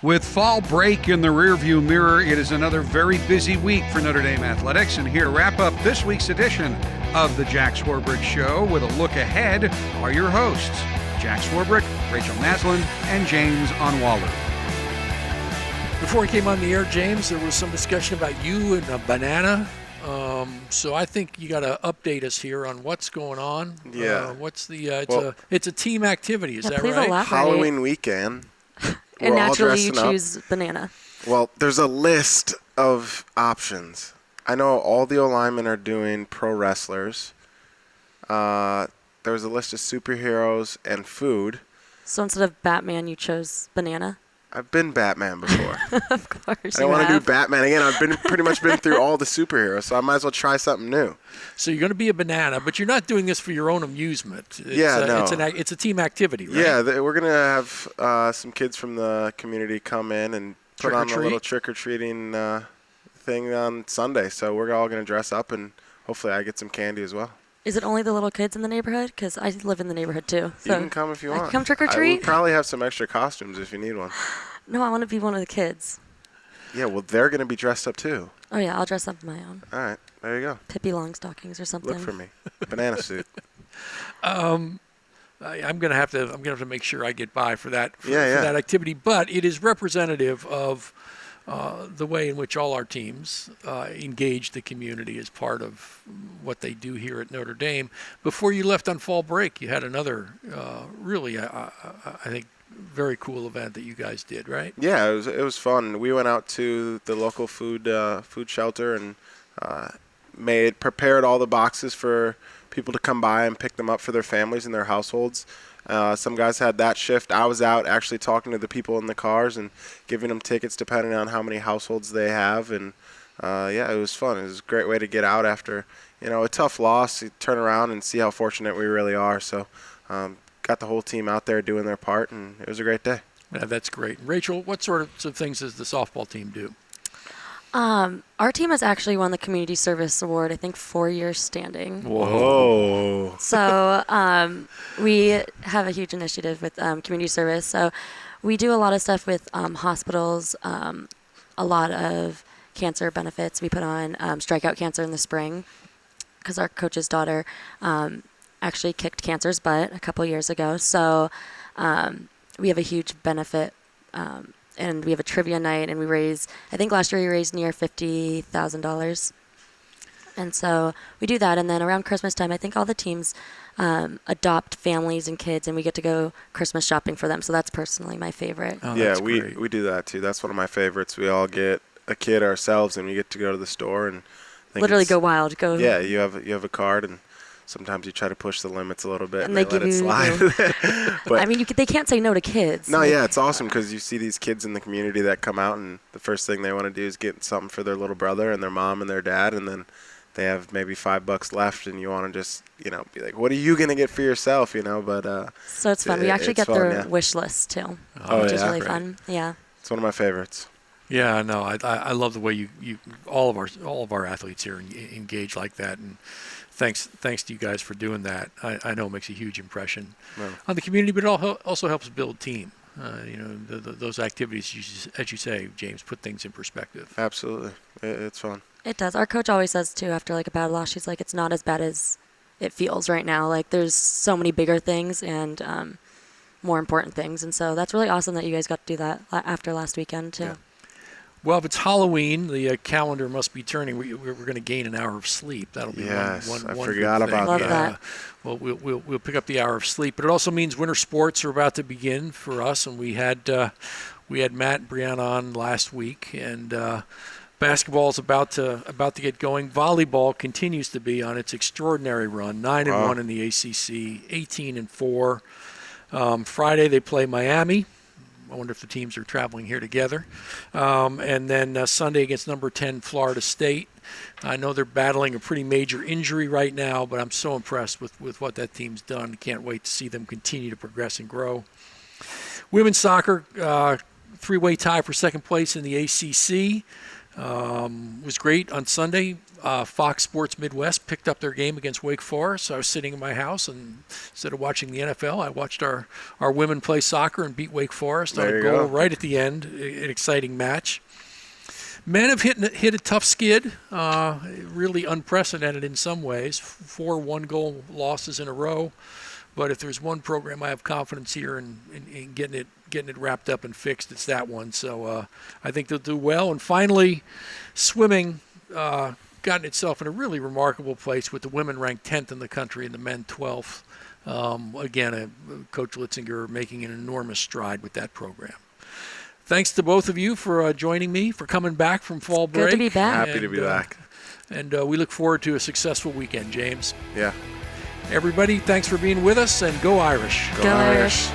With fall break in the rearview mirror, it is another very busy week for Notre Dame athletics. And here to wrap up this week's edition of the Jack Swarbrick Show with a look ahead are your hosts, Jack Swarbrick, Rachel Maslin, and James Onwaller. Before we came on the air, James, there was some discussion about you and a banana. So I think you got to update us here on what's going on. Yeah. It's a team activity, is that please right? elaborate. Halloween weekend. And We're all naturally you dressing up. choose banana. Well, there's a list of options. I know all the O-linemen are doing pro wrestlers. There was a list of superheroes and food. So instead of Batman, you chose banana? I've been Batman before. Of course I don't want to do Batman again. I've pretty much been through all the superheroes, so I might as well try something new. So you're going to be a banana, but you're not doing this for your own amusement. It's a team activity, right? Yeah, we're going to have some kids from the community come in and put on a little trick-or-treating thing on Sunday. So we're all going to dress up, and hopefully I get some candy as well. Is it only the little kids in the neighborhood? Because I live in the neighborhood, too. So You can come if you want. I can come trick-or-treat? We'll probably have some extra costumes if you need one. No, I want to be one of the kids. Yeah, well, they're going to be dressed up, too. Oh, yeah, I'll dress up in my own. All right, there you go. Pippi Longstockings or something. Look for me. Banana suit. I'm gonna have to make sure I get by for that for Yeah. that activity. But it is representative of the way in which all our teams engage the community as part of what they do here at Notre Dame. Before you left on fall break, you had another really, I think, very cool event that you guys did, right? Yeah, it was fun. We went out to the local food shelter and prepared all the boxes for people to come by and pick them up for their families and their households. Some guys had that shift. I was out actually talking to the people in the cars and giving them tickets depending on how many households they have. And, it was fun. It was a great way to get out after, a tough loss. You turn around and see how fortunate we really are. So got the whole team out there doing their part, and it was a great day. Yeah, that's great. Rachel, what sorts of things does the softball team do? Our team has actually won the Community Service Award, I think, 4 years standing. Whoa. So we have a huge initiative with community service. So we do a lot of stuff with hospitals, a lot of cancer benefits. We put on Strikeout Cancer in the spring because our coach's daughter actually kicked cancer's butt a couple years ago. So we have a huge benefit, and we have a trivia night, and I think last year we raised near $50,000. And so we do that, and then around Christmas time, I think all the teams adopt families and kids, and we get to go Christmas shopping for them. So that's personally my favorite. Oh, Yeah, we do that too. That's one of my favorites. We all get a kid ourselves, and we get to go to the store and literally go wild. Yeah, you have a card, and sometimes you try to push the limits a little bit, and they give let it slide. But I mean, they can't say no to kids. No, yeah, it's awesome because you see these kids in the community that come out, and the first thing they want to do is get something for their little brother and their mom and their dad, and then they have maybe $5 left, and you want to just, be like, what are you going to get for yourself, But so it's fun. We actually get their wish list too, which is really fun. Yeah. It's one of my favorites. Yeah, no, I love the way you all of our athletes here engage like that, and thanks to you guys for doing that. I know it makes a huge impression on the community, but it also helps build team. Those activities, as you say, James, put things in perspective. Absolutely, it's fun. It does. Our coach always says too, after like a bad loss, she's like, it's not as bad as it feels right now. Like there's so many bigger things and more important things, and so that's really awesome that you guys got to do that after last weekend too. Yeah. Well, if it's Halloween, the calendar must be turning. We're going to gain an hour of sleep. That'll be one I good forgot thing. about Love that. that. Well, we'll pick up the hour of sleep, but it also means winter sports are about to begin for us. And we had Matt and Brianna on last week, and basketball is about to get going. Volleyball continues to be on its extraordinary run, 9-1 in the ACC, 18-4. Friday they play Miami. I wonder if the teams are traveling here together. And then Sunday against number 10 Florida State. I know they're battling a pretty major injury right now, but I'm so impressed with what that team's done. Can't wait to see them continue to progress and grow. Women's soccer, three-way tie for second place in the ACC. Was great on Sunday. Fox Sports Midwest picked up their game against Wake Forest. So I was sitting in my house, and instead of watching the NFL, I watched our women play soccer and beat Wake Forest on a goal right at the end. An exciting match. Men have hit a tough skid, really unprecedented in some ways. 4 one-goal losses in a row. But if there's one program I have confidence here in getting it wrapped up and fixed, it's that one. So I think they'll do well. And finally, swimming gotten itself in a really remarkable place with the women ranked 10th in the country and the men 12th. Again, Coach Litzinger making an enormous stride with that program. Thanks to both of you for joining me, for coming back from fall break. Good to be back. Happy to be back. And we look forward to a successful weekend, James. Yeah. Everybody, thanks for being with us, and go Irish. Go Irish.